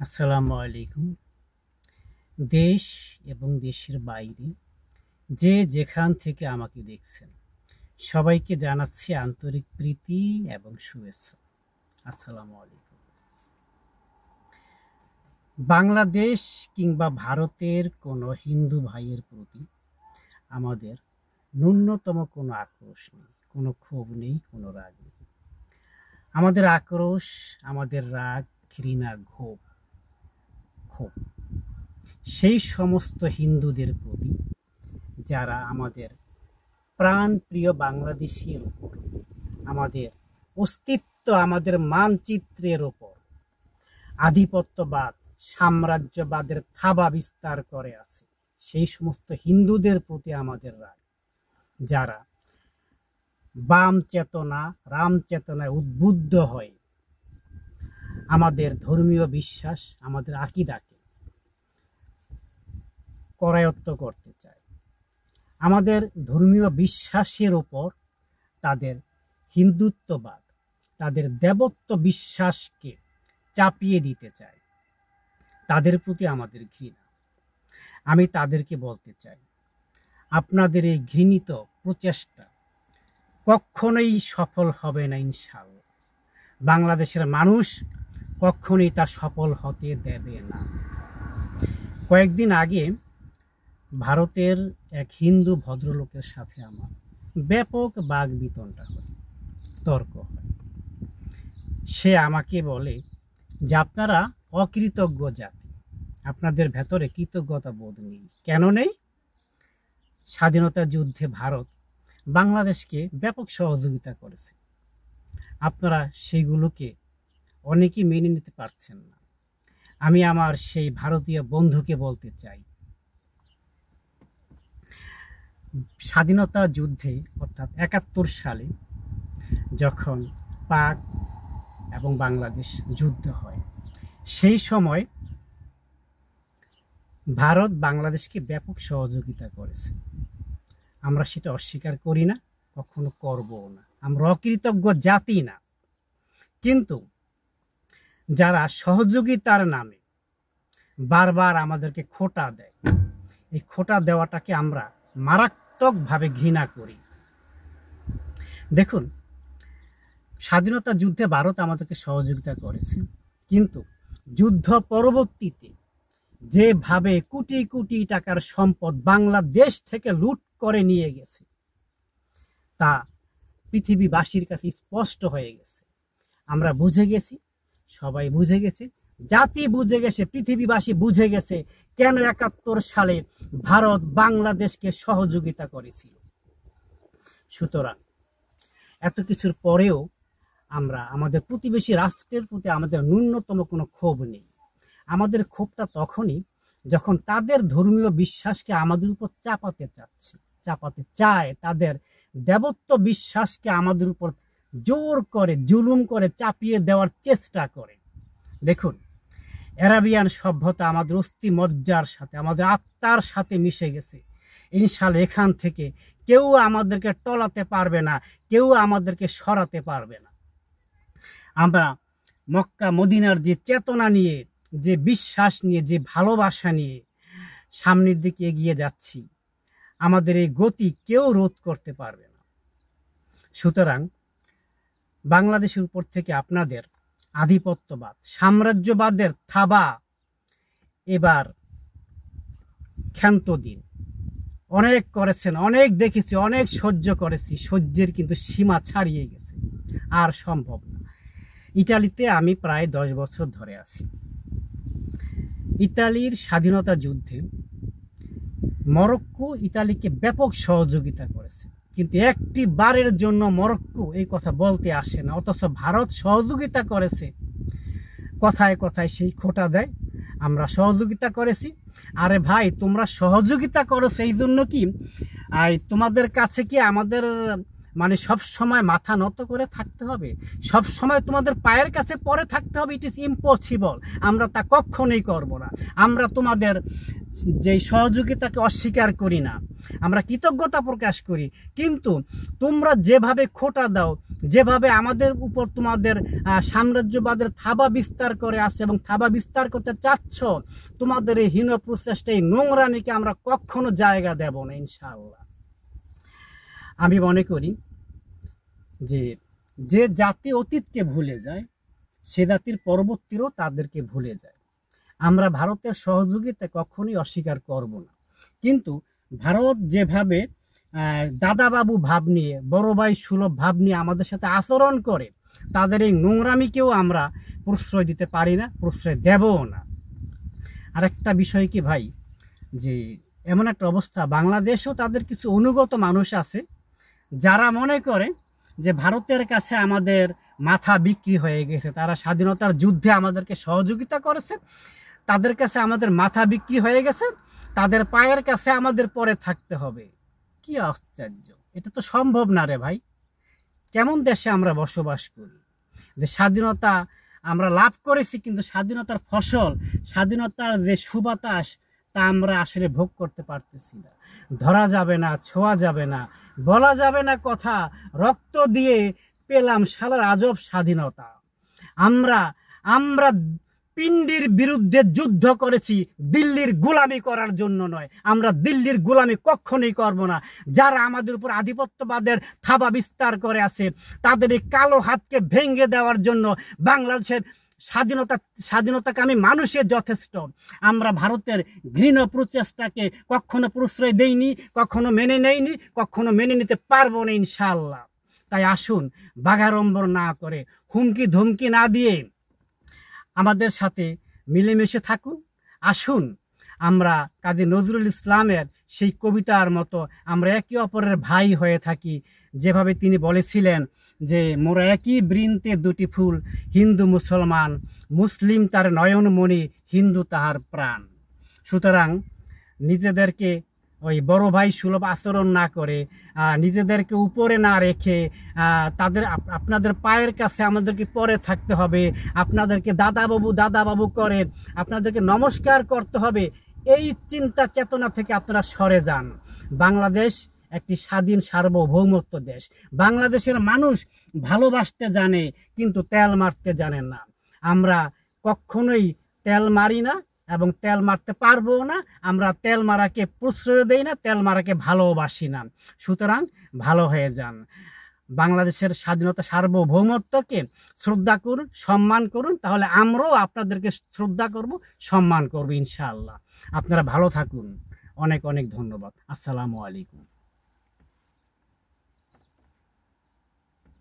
আসসালামু আলাইকুম। দেশ এবং দেশের বাইরে যে যেখান থেকে আমাকে দেখছেন সবাইকে জানাচ্ছি আন্তরিক প্রীতি এবং শুভেচ্ছা। আসসালামু আলাইকুম। বাংলাদেশ কিংবা ভারতের কোনো হিন্দু ভাইয়ের প্রতি আমাদের ন্যূনতম কোনো আক্রোশ নেই, কোনো ক্ষোভ নেই, কোনো রাগ নেই। আমাদের আক্রোশ, আমাদের রাগ, ঘৃণা, ক্ষোভ সেই সমস্ত হিন্দুদের প্রতি যারা আমাদের প্রাণপ্রিয় বাংলাদেশের উপর, আমাদের অস্তিত্ব, আমাদের মানচিত্রের ওপর আধিপত্যবাদ, সাম্রাজ্যবাদের থাবা বিস্তার করে আছে, সেই সমস্ত হিন্দুদের প্রতি আমাদের রাগ। যারা বাম চেতনা, রাম চেতনায় উদ্বুদ্ধ হয়ে আমাদের ধর্মীয় বিশ্বাস, আমাদের আকীদাকে করায়ত্ত করতে চায়, আমাদের ধর্মীয় বিশ্বাসের ওপর তাদের হিন্দুত্ববাদ, তাদের দেবত্ব বিশ্বাসকে চাপিয়ে দিতে চায়, তাদের প্রতি আমাদের ঘৃণা। আমি তাদেরকে বলতে চাই, আপনাদের এই ঘৃণিত প্রচেষ্টা কখনোই সফল হবে না ইনশাআল্লাহ। বাংলাদেশের মানুষ কখনোই তা সফল হতে দেবে না। কয়েকদিন আগে ভারতের এক হিন্দু ভদ্রলোকের সাথে আমার ব্যাপক বাগ বিতণ্ডা হয়, তর্ক হয়। সে আমাকে বলে যে আপনারা অকৃতজ্ঞ জাতি, আপনাদের ভেতরে কৃতজ্ঞতা বোধ নেই। কেন নেই? স্বাধীনতা যুদ্ধে ভারত বাংলাদেশকে ব্যাপক সহযোগিতা করেছে, আপনারা সেইগুলোকে অনেকেই মেনে নিতে পারছেন না। আমি আমার সেই ভারতীয় বন্ধুকে বলতে চাই, স্বাধীনতা যুদ্ধে অর্থাৎ ৭১ সালে যখন পাক এবং বাংলাদেশ যুদ্ধ হয়, সেই সময় ভারত বাংলাদেশকে ব্যাপক সহযোগিতা করেছে। আমরা সেটা অস্বীকার করি না, কখনো করবও না। আমরা অকৃতজ্ঞ জাতি না। কিন্তু যারা সহযোগিতার নামে বারবার আমাদেরকে খোঁটা দেয়, এই খোঁটা দেওয়াটাকে আমরা মারাত্মকভাবে ঘৃণা করি। দেখুন, স্বাধীনতা যুদ্ধে ভারত আমাদেরকে সহযোগিতা করেছে, কিন্তু যুদ্ধ পরবর্তীতে যেভাবে কোটি কোটি টাকার সম্পদ বাংলাদেশ থেকে লুট করে নিয়ে গেছে, তা পৃথিবীবাসীর কাছে স্পষ্ট হয়ে গেছে। আমরা বুঝে গেছি, সবাই বুঝে গেছে, জাতি বুঝে গেছে, পৃথিবীবাসী বুঝে গেছে কেন ৭১ সালে ভারত বাংলাদেশকে সহযোগিতা করেছিল। সুতরাং এত কিছুর পরেও আমরা আমাদের প্রতিবেশী রাষ্ট্রের প্রতি আমাদের ন্যূনতম কোনো ক্ষোভ নেই। আমাদের ক্ষোভটা তখনই যখন তাদের ধর্মীয় বিশ্বাসকে আমাদের উপর চাপাতে চায়, তাদের দেবত্ব বিশ্বাসকে আমাদের উপর জোর করে, জুলুম করে চাপিয়ে দেওয়ার চেষ্টা করে। দেখুন, আরাবিয়ান সভ্যতা আমাদের অস্থি মজ্জার সাথে, আমাদের আত্মার সাথে মিশে গেছে। ইনশাআল্লাহ এখান থেকে কেউ আমাদেরকে টলাতে পারবে না, কেউ আমাদেরকে সরাতে পারবে না। আমরা মক্কা মদিনার যে চেতনা নিয়ে, যে বিশ্বাস নিয়ে, যে ভালোবাসা নিয়ে সামনের দিকে এগিয়ে যাচ্ছি, আমাদের এই গতি কেউ রোধ করতে পারবে না। সুতরাং বাংলাদেশের উপর থেকে আপনাদের আধিপত্যবাদ, সাম্রাজ্যবাদের থাবা এবার ক্ষান্ত দিন। অনেক করেছেন, অনেক দেখেছি, অনেক সহ্য করেছি, সহ্যের কিন্তু সীমা ছাড়িয়ে গেছে, আর সম্ভব না। ইতালিতে আমি প্রায় 10 বছর ধরে আছি। ইতালির স্বাধীনতা যুদ্ধে মরক্কো ইতালিকে ব্যাপক সহযোগিতা করেছে, কিন্তু একটি বারের জন্য মরক্কো এই কথা বলতে আসে না, অথচ ভারত সহযোগিতা করেছে। কথায় কথায় সেই খোঁটা দেয়, আমরা সহযোগিতা করেছি। আরে ভাই, তোমরা সহযোগিতা করো সেই জন্য কি তোমাদের কাছে কি আমাদের সব সময় মাথা নত করে থাকতে হবে? সব সময় তোমাদের পায়ের কাছে পড়ে থাকতে হবে? It is impossible. আমরা তা কখনোই করব না। আমরা তোমাদের যেই সহযোগিতাকে অস্বীকার করি না, আমরা কৃতজ্ঞতা প্রকাশ করি। কিন্তু তোমরা যেভাবে খোঁটা দাও, যেভাবে আমাদের উপর তোমাদের সাম্রাজ্যবাদের থাবা বিস্তার করে আসছে এবং থাবা বিস্তার করতে চাচ্ছ, তোমাদের এই হীন প্রচেষ্টা, এই নোংরামিকে আমরা কখনো জায়গা দেব না ইনশাআল্লাহ। আমি মনে করি যে যে জাতি অতীতকে ভুলে যায়, সে জাতির পরবর্তীরও তাদেরকে ভুলে যায়। আমরা ভারতের সহযোগিতা কখনোই অস্বীকার করব না, কিন্তু ভারত যেভাবে দাদাবাবু ভাব নিয়ে, বড় ভাই সুলভ ভাব নিয়ে আমাদের সাথে আচরণ করে, তাদের এই নোংরামিকেও আমরা প্রশ্রয় দিতে পারি না, প্রশ্রয় দেবও না। আরেকটা বিষয় কি ভাই, যে এমন একটা অবস্থা, বাংলাদেশেও তাদের কিছু অনুগত মানুষ আছে যারা মনে করে যে ভারতের কাছে আমাদের মাথা বিক্রি হয়ে গেছে, তারা স্বাধীনতার যুদ্ধে আমাদেরকে সহযোগিতা করেছে, তাদের কাছে আমাদের মাথা বিক্রি হয়ে গেছে, তাদের পায়ের কাছে আমাদের পরে থাকতে হবে। কি আশ্চর্য! এটা তো সম্ভব না রে ভাই। কেমন দেশে আমরা বসবাস করি যে স্বাধীনতা আমরা লাভ করেছি, কিন্তু স্বাধীনতার ফসল, স্বাধীনতার যে সুবাতাস, তা আমরা আসলে ভোগ করতে পারতেছি না। ধরা যাবে না, ছোঁয়া যাবে না, বলা যাবে না কথা, রক্ত দিয়ে পেলাম শালার আজব স্বাধীনতা। আমরা আমরা পিন্ডির বিরুদ্ধে যুদ্ধ করেছি, দিল্লির গোলামি করার জন্য নয়। আমরা দিল্লির গোলামি কখনোই করব না। যারা আমাদের উপর আধিপত্যবাদের থাবা বিস্তার করে আছে, তাদের এই কালো হাতকে ভেঙে দেওয়ার জন্য বাংলাদেশের স্বাধীনতাকামী মানুষের যথেষ্ট। আমরা ভারতের ঘৃণ প্রচেষ্টাকে কখনো প্রশ্রয় দেইনি, কখনো মেনে নেইনি, কখনো মেনে নিতে পারবো না ইনশাআল্লাহ। তাই আসুন, বাগাড়ম্বর না করে, হুমকি ধমকি না দিয়ে আমাদের সাথে মিলেমিশে থাকুন। আসুন, আমরা কাজী নজরুল ইসলামের সেই কবিতার মতো আমরা একে অপরের ভাই হয়ে থাকি। যেভাবে তিনি বলেছিলেন যে মোরা একই বৃন্তে দুটি ফুল, হিন্দু মুসলমান, মুসলিম তার নয়নমণি, হিন্দু তাহার প্রাণ। সুতরাং নিজেদেরকে ওই বড় ভাই সুলভ আচরণ না করে, নিজেদেরকে উপরে না রেখে, আপনাদের পায়ের কাছে আমাদেরকে পরে থাকতে হবে, আপনাদেরকে দাদাবাবু করে আপনাদেরকে নমস্কার করতে হবে, এই চিন্তা চেতনা থেকে আপনারা সরে যান। বাংলাদেশ একটি স্বাধীন সার্বভৌমত্ব দেশ। বাংলাদেশের মানুষ ভালোবাসতে জানে, কিন্তু তেল মারতে জানে না। আমরা কখনোই তেল মারি না এবং তেল মারতে পারবো না। আমরা তেল মারাকে প্রশ্রয় দেই না, তেল মারাকে ভালোবাসি না। সুতরাং ভালো হয়ে যান। বাংলাদেশের স্বাধীনতা সার্বভৌমত্বকে শ্রদ্ধা করুন, সম্মান করুন, তাহলে আমরাও আপনাদেরকে শ্রদ্ধা করব, সম্মান করব ইনশাআল্লাহ। আপনারা ভালো থাকুন। অনেক অনেক ধন্যবাদ। আসসালামু আলাইকুম।